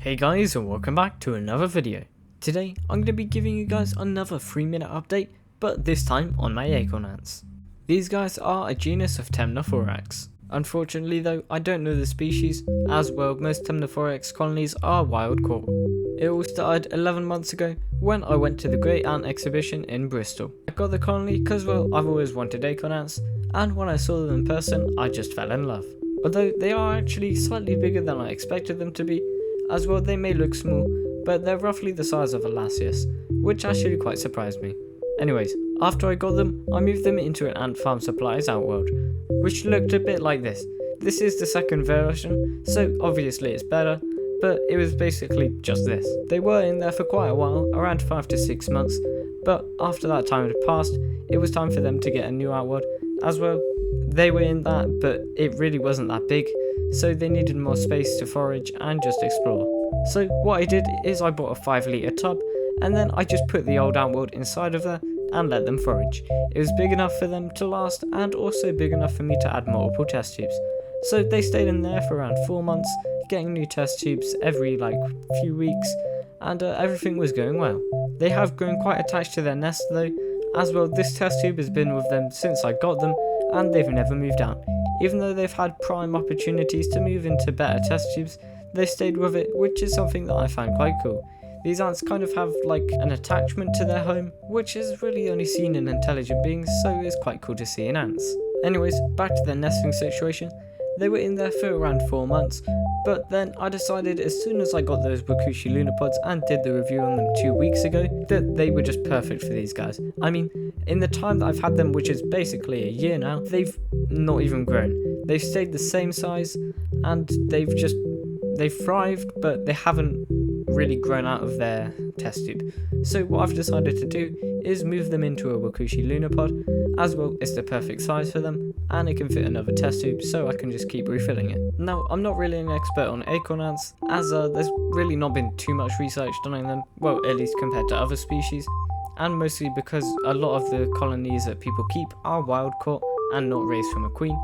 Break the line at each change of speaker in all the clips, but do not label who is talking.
Hey guys, and welcome back to another video. Today I'm going to be giving you guys another 3-minute update, but this time on my acorn ants. These guys are a genus of Temnophorax. Unfortunately though, I don't know the species, as well most Temnophorax colonies are wild caught. It all started 11 months ago when I went to the Great Ant exhibition in Bristol. I got the colony because, well, I've always wanted acorn ants, and when I saw them in person I just fell in love. Although they are actually slightly bigger than I expected them to be. As well, they may look small, but they're roughly the size of a Lasius, which actually quite surprised me. Anyways, after I got them, I moved them into an ant farm supplies outworld, which looked a bit like this. This is the second version, so obviously it's better, but it was basically just this. They were in there for quite a while, around 5 to 6 months, but after that time had passed, it was time for them to get a new outworld. As well, they were in that, but it really wasn't that big, so they needed more space to forage and just explore. So what I did is I bought a 5-litre tub, and then I just put the old outworld inside of there and let them forage. It was big enough for them to last, and also big enough for me to add multiple test tubes. So they stayed in there for around 4 months, getting new test tubes every few weeks, and everything was going well. They have grown quite attached to their nest though. As well, this test tube has been with them since I got them, and they've never moved out. Even though they've had prime opportunities to move into better test tubes, they stayed with it, which is something that I find quite cool. These ants kind of have an attachment to their home, which is really only seen in intelligent beings, so it's quite cool to see in ants. Anyways, back to their nesting situation. They were in there for around 4 months, but then I decided as soon as I got those Wakushi Lunapods and did the review on them 2 weeks ago, that they were just perfect for these guys. I mean, in the time that I've had them, which is basically a year now, they've not even grown. They've stayed the same size, and they've thrived, but they haven't really grown out of their test tube. So what I've decided to do is move them into a Wakushi Lunapod. As well, it's the perfect size for them, and it can fit another test tube, so I can just keep refilling it. Now, I'm not really an expert on acorn ants, as there's really not been too much research done on them, well, at least compared to other species, and mostly because a lot of the colonies that people keep are wild caught and not raised from a queen.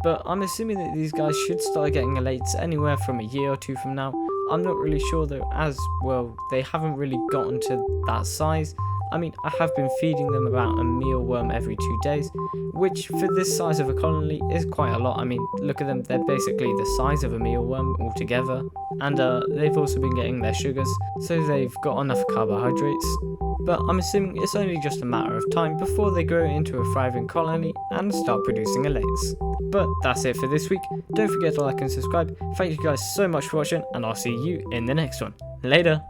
But I'm assuming that these guys should start getting elates anywhere from a year or 2 from now. I'm not really sure though, as well, they haven't really gotten to that size. I mean, I have been feeding them about a mealworm every 2 days, which for this size of a colony is quite a lot. I mean, look at them, they're basically the size of a mealworm altogether. And they've also been getting their sugars, so they've got enough carbohydrates. But I'm assuming it's only just a matter of time before they grow into a thriving colony and start producing elates. But that's it for this week. Don't forget to like and subscribe. Thank you guys so much for watching, and I'll see you in the next one. Later!